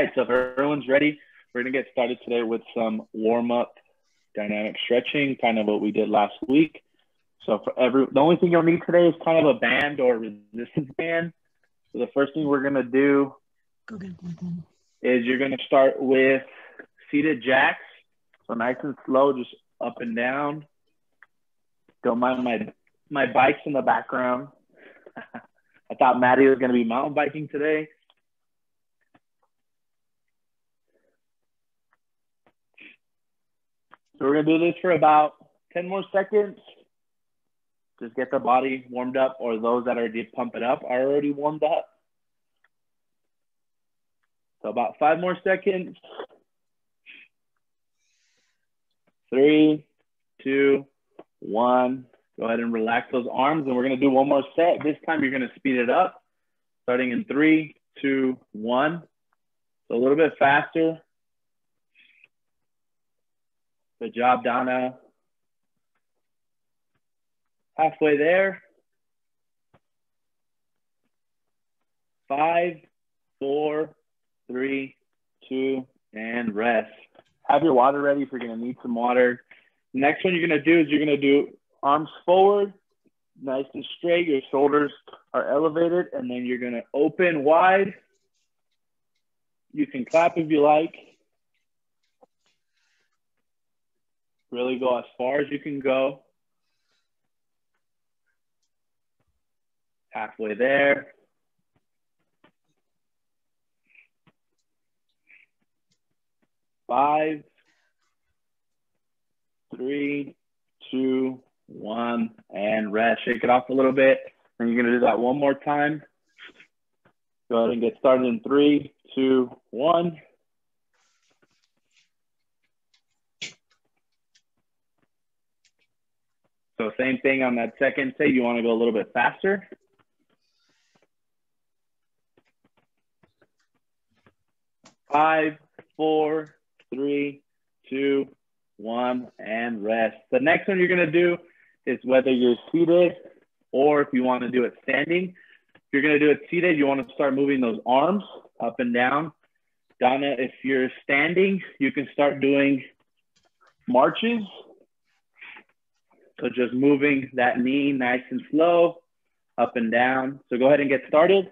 right, so if everyone's ready, we're gonna get started today with some warm-up dynamic stretching, kind of what we did last week. So the only thing you'll need today is kind of a band or resistance band. So the first thing we're gonna do is you're gonna start with seated jacks. So nice and slow, just up and down. Don't mind my bikes in the background. I thought Maddie was gonna be mountain biking today. So we're gonna do this for about 10 more seconds. Just get the body warmed up, or those that already pump it up are already warmed up. So about 5 more seconds. 3, 2, 1. Go ahead and relax those arms, and we're gonna do one more set. This time you're gonna speed it up, starting in 3, 2, 1. So a little bit faster. Good job, Donna. Halfway there. 5, 4, 3, 2, and rest. Have your water ready if you're gonna need some water. Next one you're gonna do is you're gonna do arms forward, nice and straight. Your shoulders are elevated, and then you're gonna open wide. You can clap if you like. Really go as far as you can go. Halfway there. Five, 3, 2, 1, and rest. Shake it off a little bit. And you're gonna do that one more time. Go ahead and get started in 3, 2, 1. So same thing on that second set. You want to go a little bit faster. Five, 4, 3, 2, 1, and rest. The next one you're going to do is whether you're seated or if you want to do it standing. If you're going to do it seated, you want to start moving those arms up and down. Donna, if you're standing, you can start doing marches. So just moving that knee nice and slow, up and down. So go ahead and get started.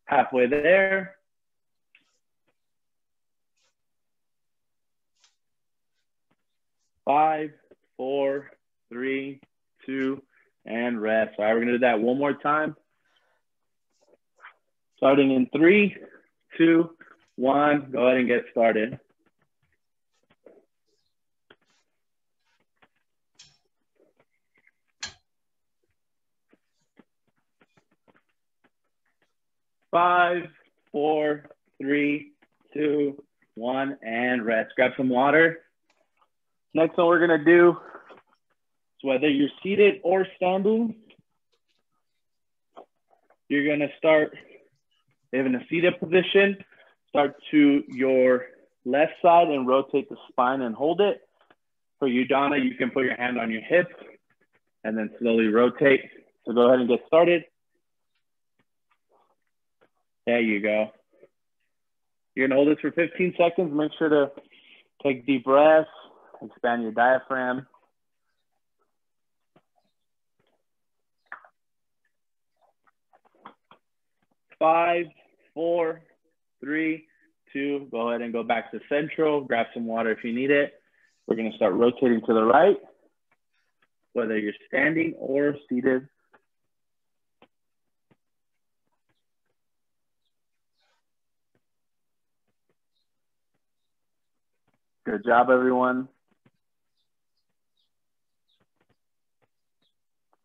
Halfway there. 5, 4, 3, 2, and rest. All right, we're gonna do that one more time. Starting in 3, 2, 1, go ahead and get started. Five, 4, 3, 2, 1, and rest. Grab some water. Next one we're gonna do is whether you're seated or standing, you're gonna start in a seated position. Start to your left side and rotate the spine and hold it. For you, Donna, you can put your hand on your hip and then slowly rotate. So go ahead and get started. There you go. You're gonna hold this for 15 seconds. Make sure to take deep breaths, expand your diaphragm. Five, 4, 3, 2, go ahead and go back to central. Grab some water if you need it. We're gonna start rotating to the right, whether you're standing or seated. Good job, everyone.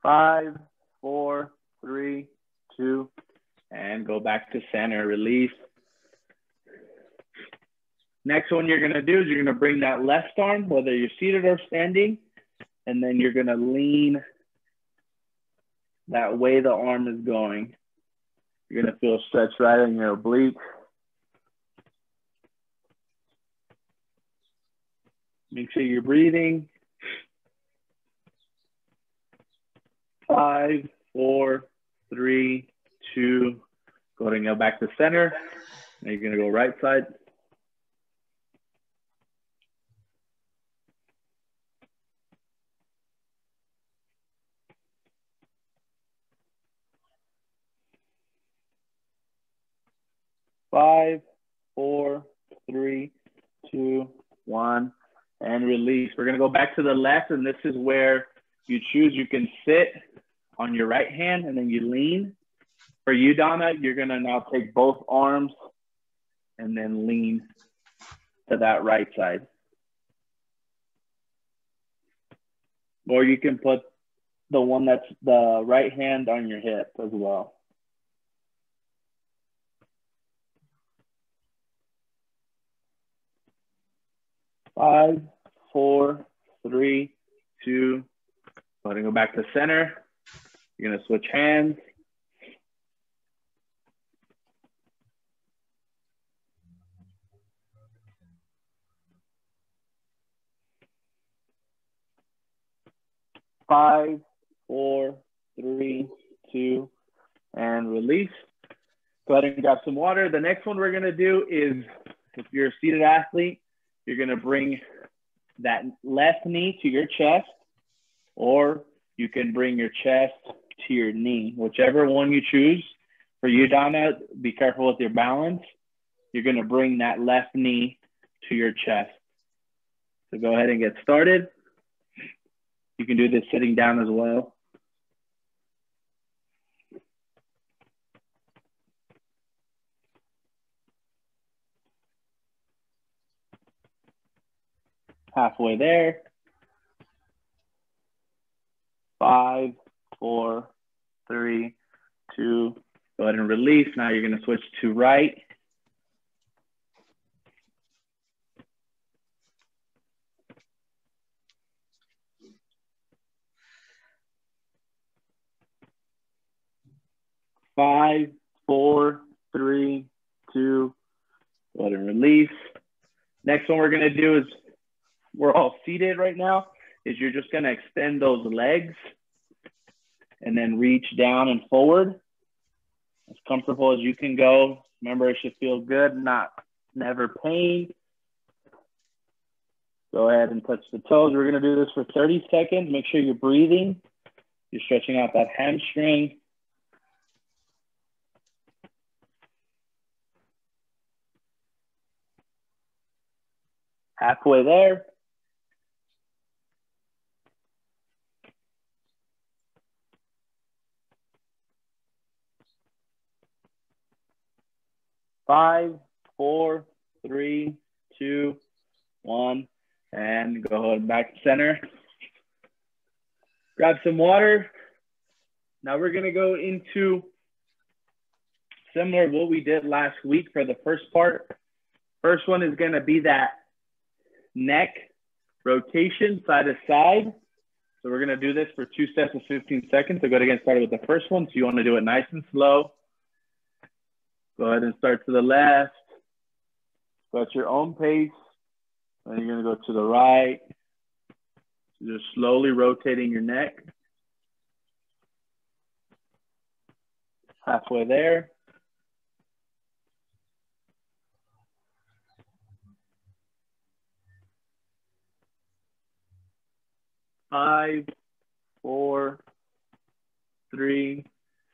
5, 4, 3, 2, and go back to center, release. Next one you're gonna do is you're gonna bring that left arm, whether you're seated or standing, and then you're gonna lean that way the arm is going. You're gonna feel stretch right in your obliques. Make sure you're breathing. 5, 4, 3, 2. Go ahead and go back to center. Now you're gonna go right side. 5, 4, 3, 2, 1, and release. We're gonna go back to the left, and this is where you choose. You can sit on your right hand, and then you lean. For you, Donna, you're gonna now take both arms and then lean to that right side. Or you can put the one that's the right hand on your hip as well. 5, 4, 3, 2. Go ahead and go back to center. You're gonna switch hands. Five, 4, 3, 2, and release. Go ahead and grab some water. The next one we're gonna do is, if you're a seated athlete, you're gonna bring that left knee to your chest, or you can bring your chest to your knee, whichever one you choose. For you, Donna, be careful with your balance. You're gonna bring that left knee to your chest. So go ahead and get started. You can do this sitting down as well. Halfway there. 5, 4, 3, 2. Go ahead and release. Now you're going to switch to right. Five, 4, 3, 2. Go ahead and release. Next one we're going to do is, we're all seated right now, is you're just going to extend those legs and then reach down and forward as comfortable as you can go. Remember, it should feel good, never pain. Go ahead and touch the toes. We're going to do this for 30 seconds. Make sure you're breathing. You're stretching out that hamstring. Halfway there. 5, 4, 3, 2, 1, and go ahead back to center. Grab some water. Now we're gonna go into similar to what we did last week for the first part. First one is gonna be that neck rotation side to side. So we're gonna do this for 2 sets of 15 seconds. So go ahead and get started with the first one. So you wanna do it nice and slow. Go ahead and start to the left. Go at your own pace. Then you're gonna go to the right. So just slowly rotating your neck. Halfway there. Five, 4, 3,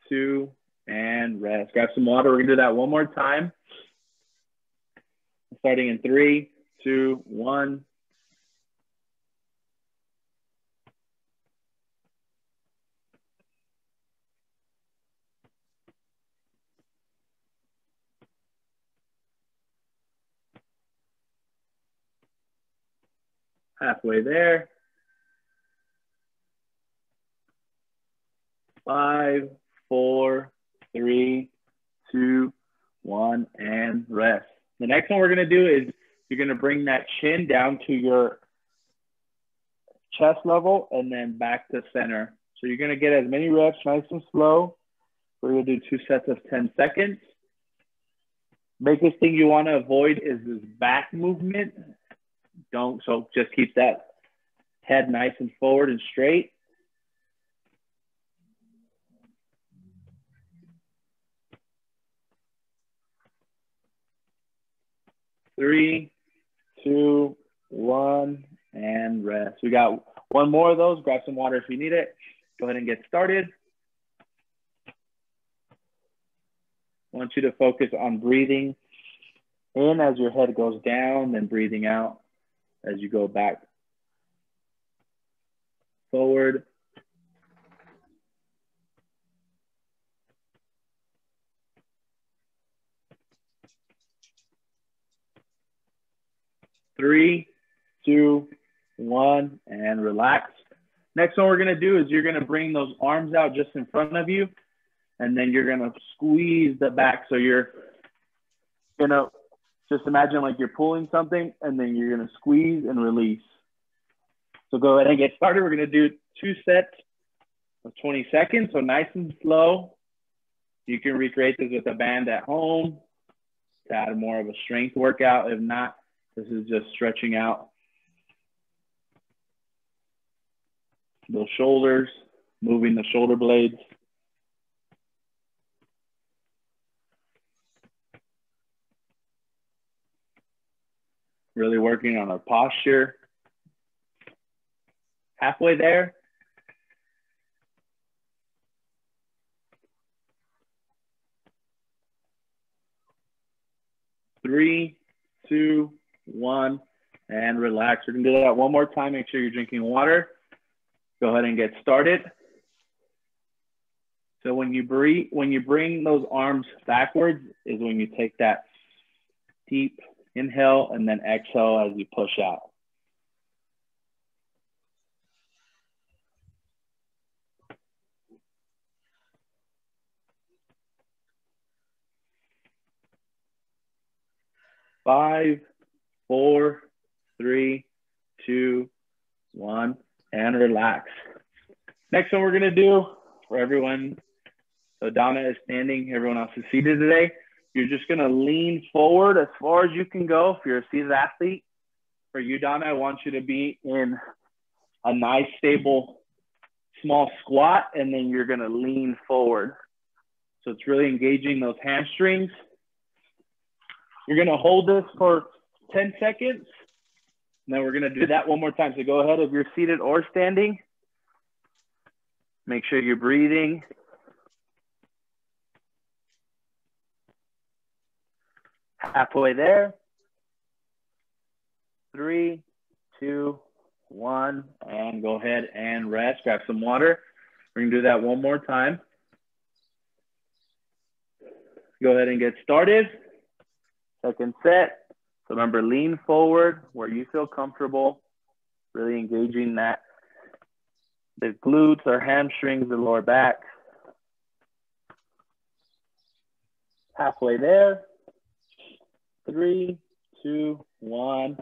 2, and rest. Grab some water. We're gonna do that one more time. Starting in 3, 2, 1. Halfway there. 5, 4, 3, 2, 1, and rest. The next one we're gonna do is you're gonna bring that chin down to your chest level and then back to center. So you're gonna get as many reps nice and slow. We're gonna do 2 sets of 10 seconds. Biggest thing you wanna avoid is this back movement. So just keep that head nice and forward and straight. 3, 2, 1, and rest. We got one more of those. Grab some water if you need it. Go ahead and get started. I want you to focus on breathing in as your head goes down, and breathing out as you go back forward. Three, 2, 1, and relax. Next one we're gonna do is you're gonna bring those arms out just in front of you, and then you're gonna squeeze the back. So you're gonna just imagine like you're pulling something, and then you're gonna squeeze and release. So go ahead and get started. We're gonna do 2 sets of 20 seconds, so nice and slow. You can recreate this with a band at home to add more of a strength workout. If not, this is just stretching out those shoulders, moving the shoulder blades. Really working on our posture. Halfway there. Three, 2, 1, and relax. We're gonna do that one more time. Make sure you're drinking water. Go ahead and get started. So when you bring those arms backwards is when you take that deep inhale and then exhale as you push out. Five, 4, 3, 2, 1, and relax. Next one we're gonna do for everyone. So Donna is standing, everyone else is seated today. You're just gonna lean forward as far as you can go. If you're a seated athlete, for you, Donna, I want you to be in a nice, stable, small squat, and then you're gonna lean forward. So it's really engaging those hamstrings. You're gonna hold this for 10 seconds, and then we're gonna do that one more time. So go ahead, if you're seated or standing, make sure you're breathing. Halfway there. 3, 2, 1, and go ahead and rest. Grab some water. We're gonna do that one more time. Go ahead and get started. Second set. So remember, lean forward where you feel comfortable, really engaging that, the glutes or hamstrings, the lower back. Halfway there. 3, 2, 1.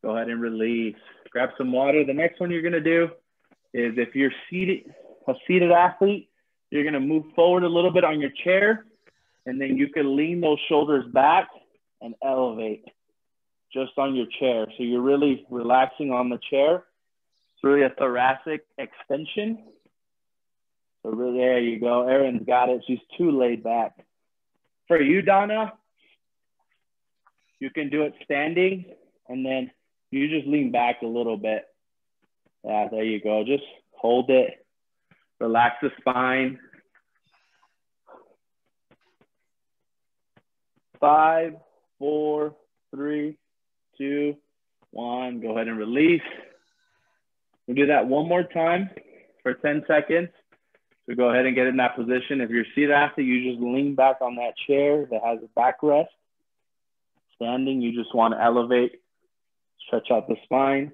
Go ahead and release. Grab some water. The next one you're gonna do is if you're a seated athlete, you're gonna move forward a little bit on your chair, and then you can lean those shoulders back and elevate just on your chair. So you're really relaxing on the chair. It's really a thoracic extension. So really, there you go. Erin's got it. She's too laid back. For you, Donna, you can do it standing, and then you just lean back a little bit. Yeah, there you go. Just hold it. Relax the spine. 5, 4, 3, 2, 1. Go ahead and release. We'll do that one more time for 10 seconds. So go ahead and get in that position. If you're seated athlete, you just lean back on that chair that has a backrest. Standing, you just want to elevate, stretch out the spine.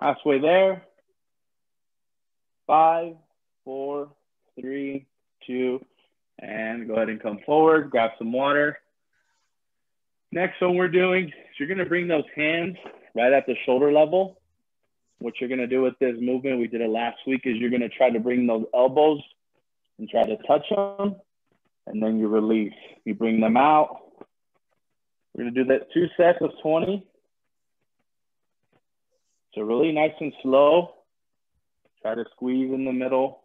Halfway there. 5, 4, 3, 2, and go ahead and come forward. Grab some water. Next one we're doing is you're going to bring those hands right at the shoulder level. What you're going to do with this movement, we did it last week, is you're going to try to bring those elbows and try to touch them, and then you release. You bring them out. We're going to do that 2 sets of 20. So really nice and slow. Try to squeeze in the middle.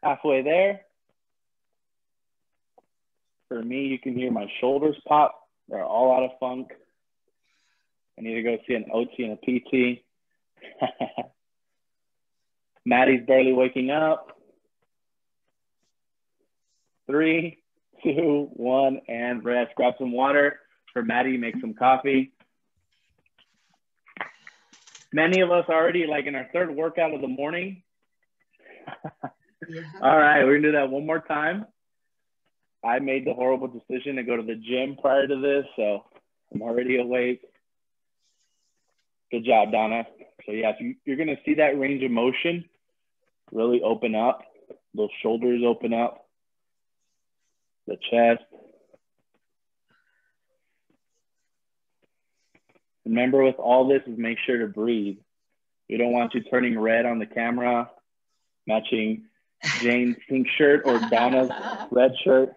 Halfway there. For me, you can hear my shoulders pop. They're all out of funk. I need to go see an OT and a PT. Maddie's barely waking up. 3, 2, 1, and rest. Grab some water. For Maddie, make some coffee. Many of us already like in our third workout of the morning. Yeah. All right, we're gonna do that one more time. I made the horrible decision to go to the gym prior to this, so I'm already awake. Good job, Donna. So yeah, you're gonna see that range of motion really open up. Those shoulders open up. The chest. Remember with all this is make sure to breathe. We don't want you turning red on the camera, matching Jane's pink shirt or Donna's red shirt.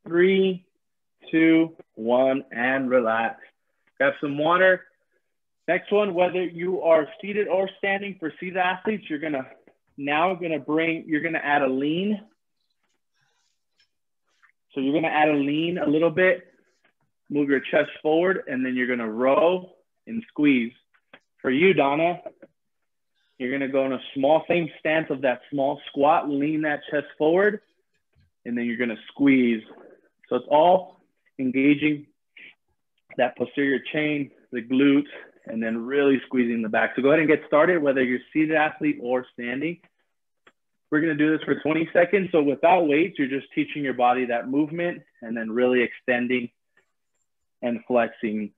3, 2, 1, and relax. Grab some water. Next one, whether you are seated or standing, for seated athletes, you're gonna add a lean. So you're gonna add a lean a little bit, move your chest forward, and then you're gonna row and squeeze. For you, Donna, you're gonna go in a same stance of that small squat, lean that chest forward, and then you're gonna squeeze. So it's all engaging that posterior chain, the glutes, and then really squeezing the back. So go ahead and get started, whether you're seated athlete or standing. We're gonna do this for 20 seconds. So without weights, you're just teaching your body that movement and then really extending and flexing.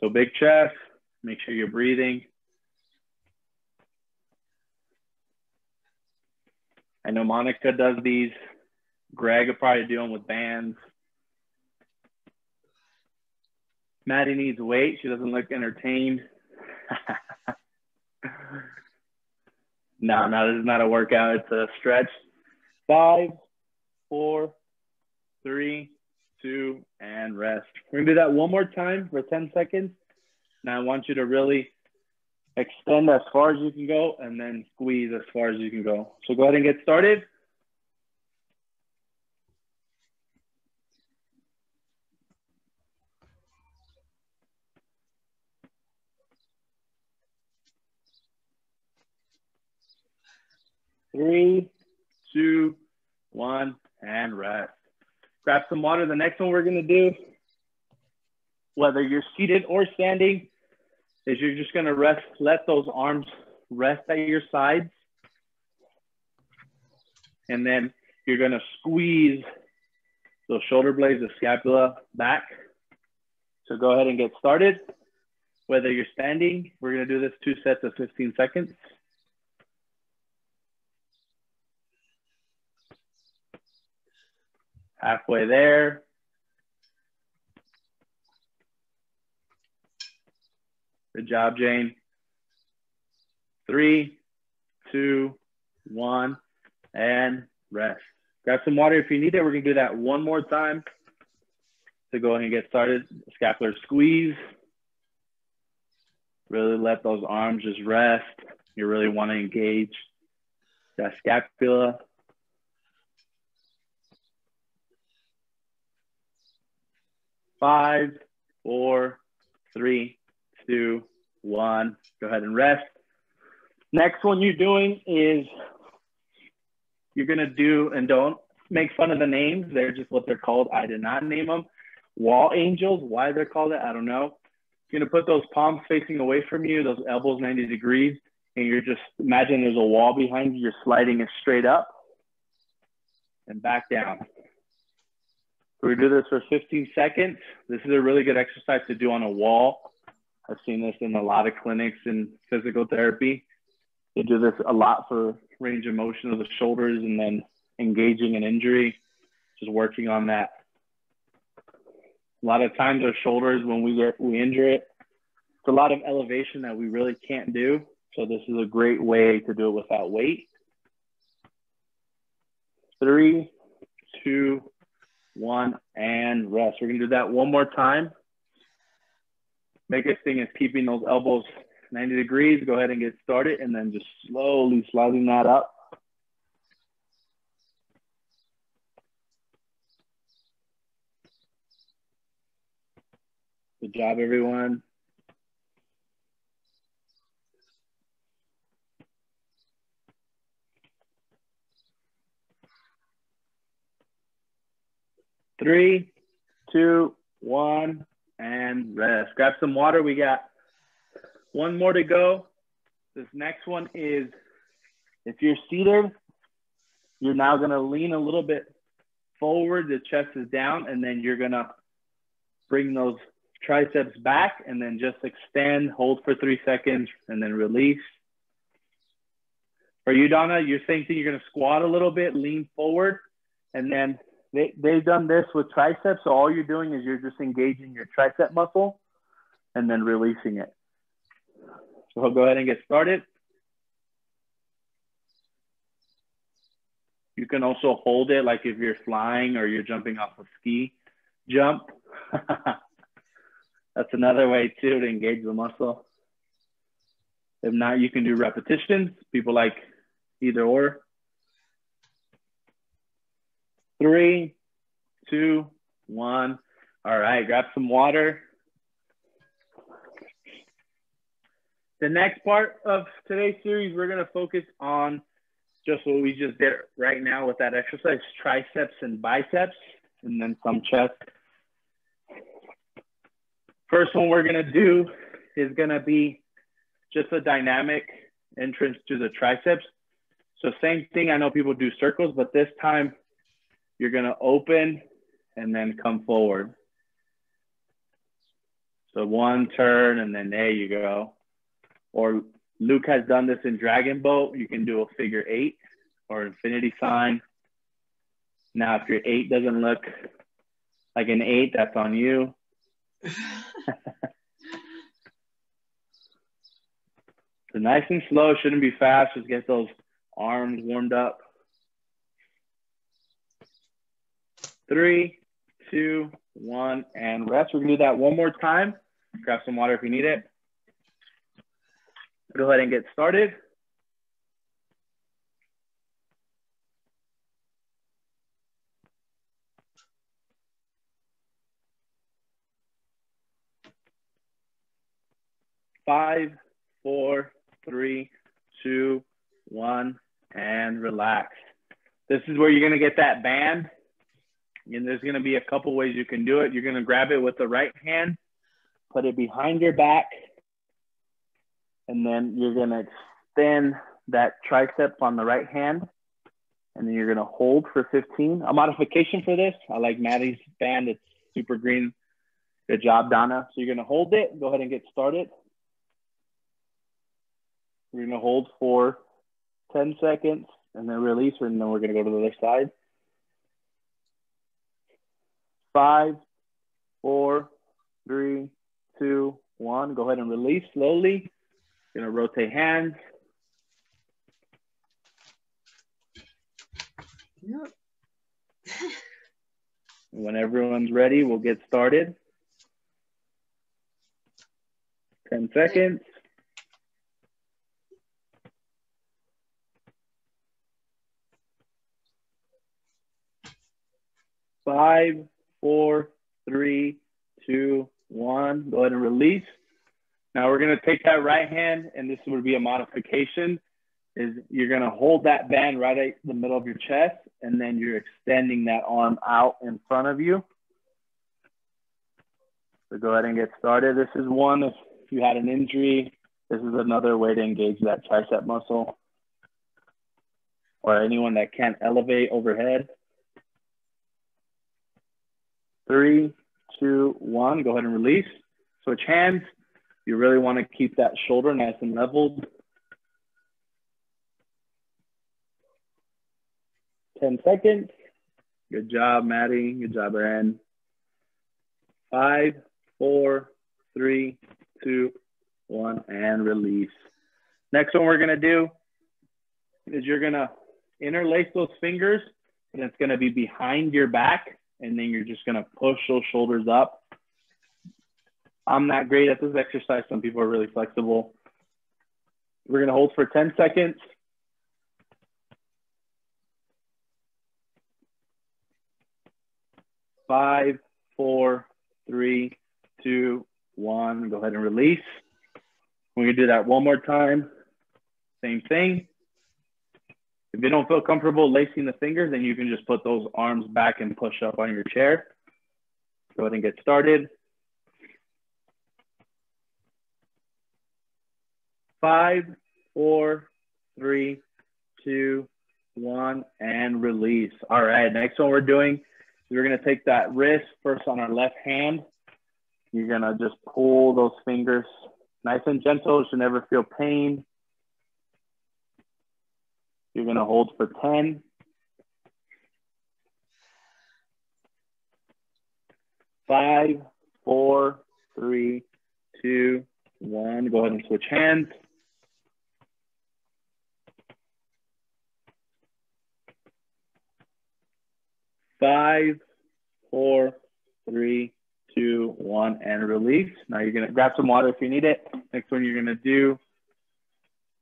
So big chest, make sure you're breathing. I know Monica does these. Greg will probably do them with bands. Maddie needs weight. She doesn't look entertained. No, this is not a workout. It's a stretch. 5, 4, 3, 2, and rest. We're gonna do that one more time for 10 seconds. Now I want you to really extend as far as you can go and then squeeze as far as you can go. So go ahead and get started. Three, 2, 1, and rest. Grab some water. The next one we're gonna do, whether you're seated or standing, is you're just gonna rest, let those arms rest at your sides. And then you're gonna squeeze those shoulder blades, the scapula back. So go ahead and get started. Whether you're standing, we're gonna do this 2 sets of 15 seconds. Halfway there. Good job, Jane. 3, 2, 1, and rest. Grab some water if you need it. We're gonna do that one more time. So go ahead and get started. Scapular squeeze. Really let those arms just rest. You really wanna engage that scapula. 5, 4, 3, 2, 1. Go ahead and rest. Next one you're doing is you're gonna do, and don't make fun of the names. They're just what they're called. I did not name them. Wall angels, why they're called that, I don't know. You're gonna put those palms facing away from you, those elbows 90 degrees, and you're just, imagine there's a wall behind you. You're sliding it straight up and back down. We're gonna do this for 15 seconds. This is a really good exercise to do on a wall. I've seen this in a lot of clinics in physical therapy. They do this a lot for range of motion of the shoulders and then engaging an injury, just working on that. A lot of times our shoulders, when we injure it, it's a lot of elevation that we really can't do. So this is a great way to do it without weight. 3, 2, 1, and rest. We're gonna do that one more time. Biggest thing is keeping those elbows 90 degrees. Go ahead and get started, and then just slowly sliding that up. Good job, everyone. Three, two, one, and rest. Grab some water. We got one more to go. This next one is, if you're seated, you're now going to lean a little bit forward. The chest is down, and then you're going to bring those triceps back and then just extend, hold for 3 seconds, and then release. For you, Donna, you're same thing. You're going to squat a little bit, lean forward, and then they've done this with triceps. So all you're doing is you're just engaging your tricep muscle and then releasing it. So we'll go ahead and get started. You can also hold it like if you're flying or you're jumping off a ski jump. That's another way too to engage the muscle. If not, you can do repetitions. People like either or. 3, 2, 1. All right, grab some water. The next part of today's series, we're going to focus on just what we just did right now with that exercise, triceps and biceps, and then some chest. First one we're going to do is going to be just a dynamic entrance to the triceps. So same thing, I know people do circles, but this time you're going to open and then come forward. So one turn and then there you go. Or Luke has done this in Dragon Boat. You can do a figure 8 or infinity sign. Now, if your 8 doesn't look like an 8, that's on you. So nice and slow, shouldn't be fast. Just get those arms warmed up. 3, 2, 1, and rest. We're gonna do that one more time. Grab some water if you need it. Go ahead and get started. Five, 4, 3, 2, 1, and relax. This is where you're gonna get that band. And there's gonna be a couple ways you can do it. You're gonna grab it with the right hand, put it behind your back, and then you're gonna extend that tricep on the right hand, and then you're gonna hold for 15. A modification for this, I like Maddie's band, it's super green. Good job, Donna. So you're gonna hold it, go ahead and get started. We're gonna hold for 10 seconds and then release, and then we're gonna go to the other side. 5, 4, 3, 2, 1. Go ahead and release slowly. You're gonna rotate hands. Yep. When everyone's ready, we'll get started. 10 seconds. 5, 4, 3, 2, 1. Go ahead and release. Now we're going to take that right hand, and this would be a modification, is you're going to hold that band right at the middle of your chest, and then you're extending that arm out in front of you. So go ahead and get started. This is one, if you had an injury, this is another way to engage that tricep muscle. Or anyone that can't elevate overhead. 3, 2, 1. Go ahead and release. Switch hands. You really want to keep that shoulder nice and leveled. 10 seconds. Good job, Maddie. Good job, Aaron. 5, 4, 3, 2, 1, and release. Next one we're going to do is you're going to interlace those fingers, and it's going to be behind your back, and then you're just going to push those shoulders up. I'm not great at this exercise. Some people are really flexible. We're gonna hold for 10 seconds. 5, 4, 3, 2, 1. Go ahead and release. We're gonna do that one more time. Same thing. If you don't feel comfortable lacing the fingers, then you can just put those arms back and push up on your chair. Go ahead and get started. 5, 4, 3, 2, 1, and release. All right, next one we're doing is we're gonna take that wrist first on our left hand. You're gonna just pull those fingers nice and gentle. You should never feel pain. You're gonna hold for 10. 5, 4, 3, 2, 1. Go ahead and switch hands. 5, 4, 3, 2, 1, and release. Now you're gonna grab some water if you need it. Next one you're gonna do,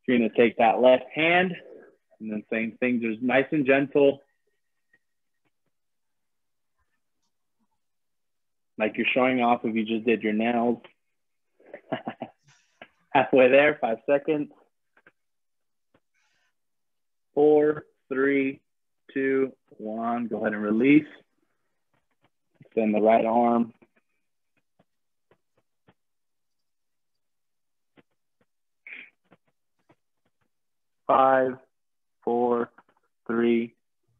you're gonna take that left hand, and then same thing, just nice and gentle. Like you're showing off if you just did your nails. Halfway there, 5 seconds. 4, 3, 2, 1. Go ahead and release. Extend the right arm. Five, 4, 3,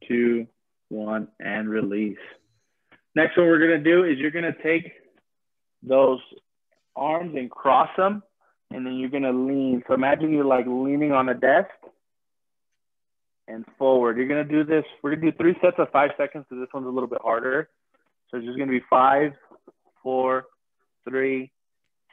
2, 1, and release. Next, what we're gonna do is you're gonna take those arms and cross them, and then you're gonna lean. So imagine you're like leaning on a desk and forward. You're gonna do this. We're gonna do 3 sets of 5 seconds, so this one's a little bit harder. So it's just gonna be 5, 4, 3,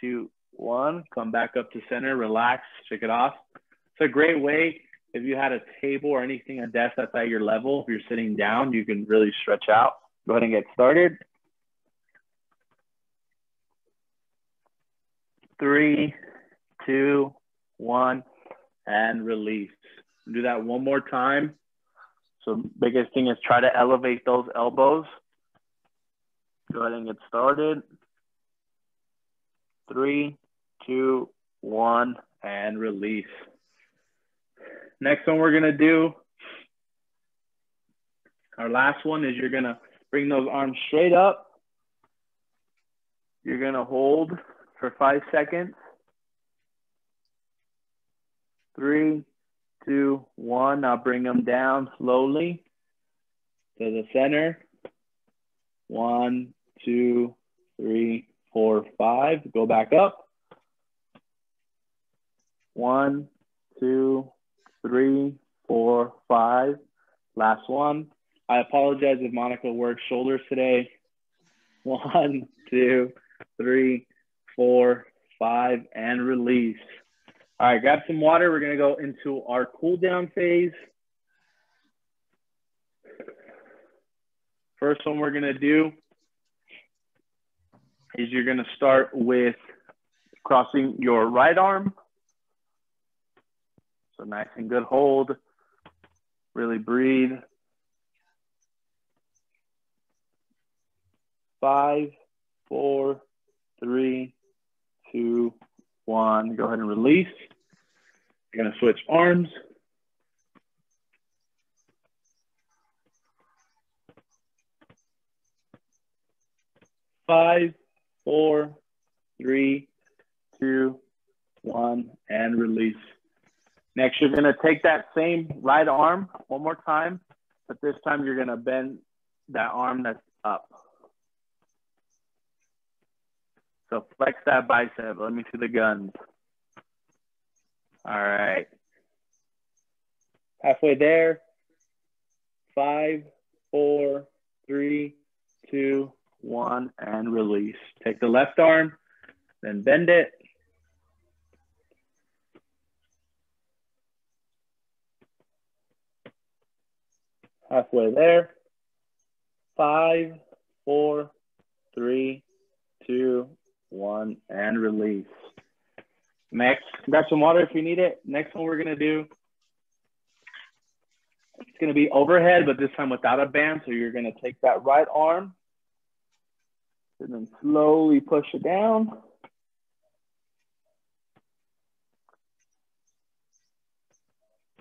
2, 1. Come back up to center, relax, shake it off. It's a great way if you had a table or anything, a desk that's at your level. If you're sitting down, you can really stretch out. Go ahead and get started. 3, 2, 1, and release. Do that one more time. So biggest thing is try to elevate those elbows. Go ahead and get started. 3, 2, 1, and release. Next one we're gonna do, our last one is you're gonna bring those arms straight up. You're gonna hold for 5 seconds. 3, 2, 1. Now bring them down slowly to the center. 1, 2, 3, 4, 5. Go back up. 1, 2, 3, 4, 5. Last one. I apologize if Monica works shoulders today. 1, 2, 3, 4, 5, and release. All right, grab some water. We're gonna go into our cool down phase. First one we're gonna do is you're gonna start with crossing your right arm. So nice and good hold. Really breathe. 5, 4, 3, 2, 1. Go ahead and release. You're gonna switch arms. Five, 4, 3, 2, 1, and release. Next, you're gonna take that same right arm one more time, but this time you're gonna bend that arm that's up. So flex that bicep. Let me see the guns. All right. Halfway there. 5, 4, 3, 2, 1, and release. Take the left arm, then bend it. Halfway there. 5, 4, 3, 2, 1, and release. Next, grab some water if you need it. Next one we're gonna do, it's gonna be overhead, but this time without a band. So you're gonna take that right arm and then slowly push it down.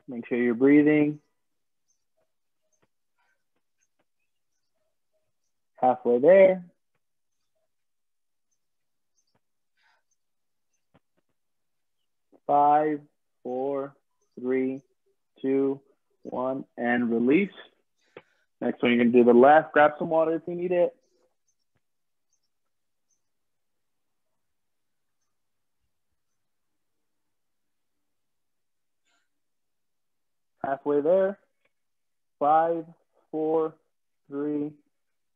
Make sure you're breathing. Halfway there. Five, 4, 3, 2, 1, and release. Next one, you're gonna do the left. Grab some water if you need it. Halfway there. 5, 4, 3,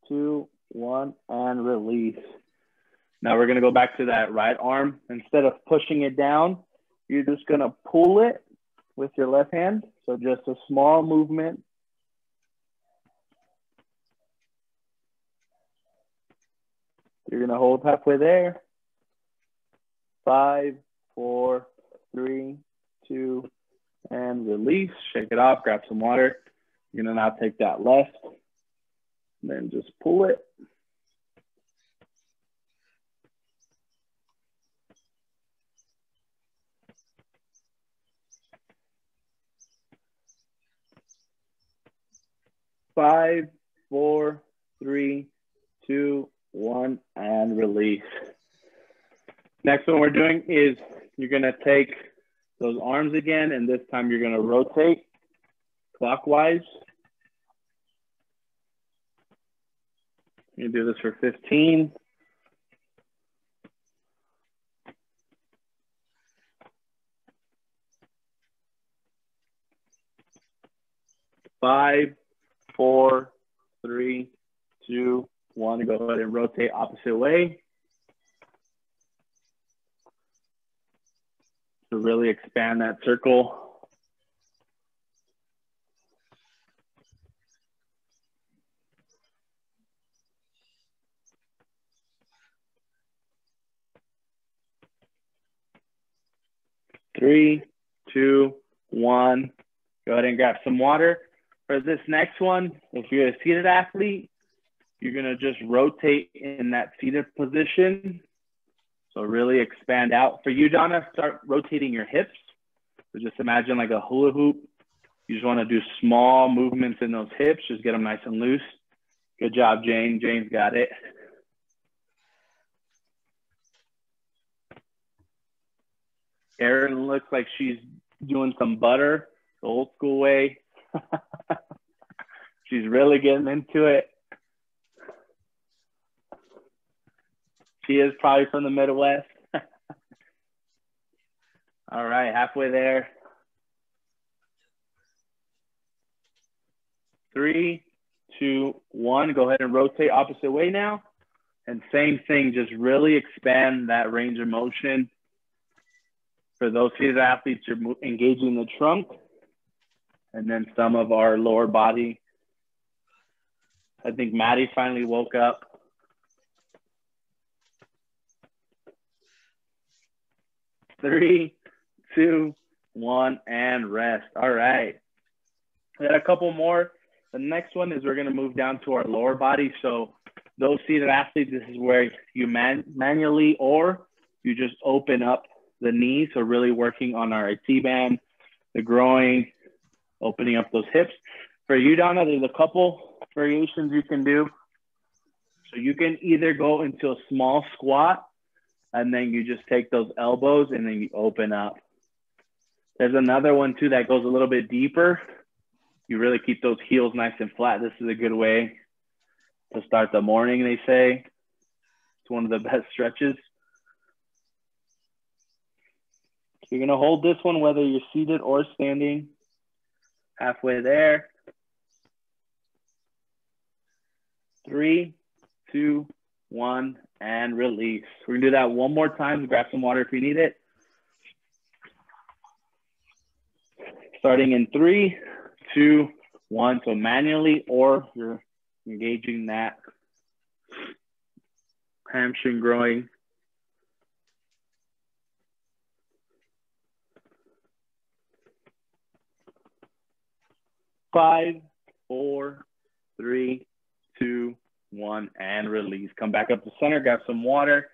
2, 1, and release. Now we're gonna go back to that right arm. Instead of pushing it down, you're just gonna pull it with your left hand. So just a small movement. You're gonna hold halfway there. 5, 4, 3, 2, and release. Shake it off, grab some water. You're gonna now take that left, and then just pull it. Five, 4, 3, 2, 1, and release. Next one we're doing is you're gonna take those arms again, and this time you're gonna rotate clockwise. You do this for 15. Five, 4, 3, 2, 1. Go ahead and rotate opposite way. To really expand that circle. Three, 2, 1. Go ahead and grab some water. For this next one, if you're a seated athlete, you're gonna just rotate in that seated position. So really expand out. For you, Donna, start rotating your hips. So just imagine like a hula hoop. You just wanna do small movements in those hips. Just get them nice and loose. Good job, Jane. Jane's got it. Erin looks like she's doing some butter the old school way. She's really getting into it. She is probably from the Midwest. All right, halfway there. 3, 2, 1. Go ahead and rotate opposite way now. And same thing, just really expand that range of motion. For those seated athletes, you're engaging the trunk and then some of our lower body. I think Maddie finally woke up. Three, 2, 1, and rest. All right. We got a couple more. The next one is we're going to move down to our lower body. So those seated athletes, this is where you manually or you just open up the knees. So really working on our IT band, the groin, opening up those hips. For you, Donna, there's a couple variations you can do. So you can either go into a small squat and then you just take those elbows and then you open up. There's another one too that goes a little bit deeper. You really keep those heels nice and flat. This is a good way to start the morning, they say. It's one of the best stretches. You're gonna hold this one whether you're seated or standing. Halfway there. 3, 2, 1, and release. We're gonna do that one more time. Grab some water if you need it. Starting in 3, 2, 1. So manually, or you're engaging that hamstring growing. 5, 4, 3, 2, 1, and release. Come back up to center, grab some water.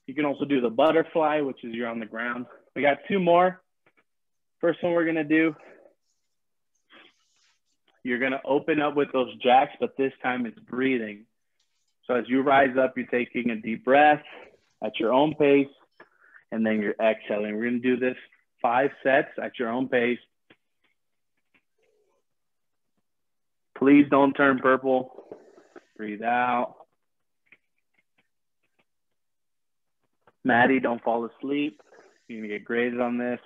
You can also do the butterfly, which is you're on the ground. We got 2 more. First one we're gonna do, you're gonna open up with those jacks, but this time it's breathing. So as you rise up, you're taking a deep breath at your own pace, and then you're exhaling. We're gonna do this 5 sets at your own pace. Please don't turn purple. Breathe out. Maddie, don't fall asleep. You're gonna get graded on this.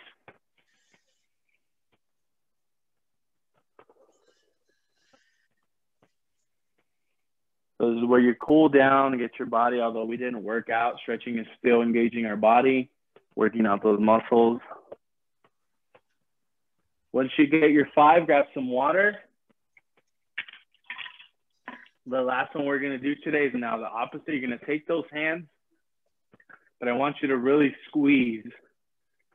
So this is where you cool down and get your body, although we didn't work out, stretching is still engaging our body, working out those muscles. Once you get your 5, grab some water. The last one we're gonna do today is now the opposite. You're gonna take those hands, but I want you to really squeeze,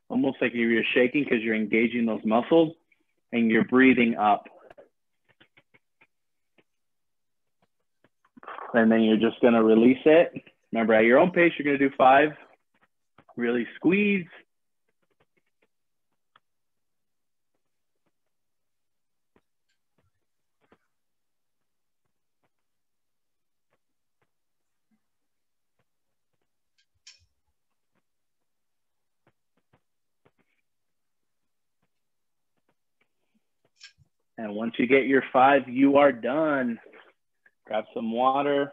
almost like you're shaking because you're engaging those muscles and you're breathing up. And then you're just gonna release it. Remember, at your own pace, you're gonna do 5. Really squeeze. And once you get your 5, you are done. Grab some water.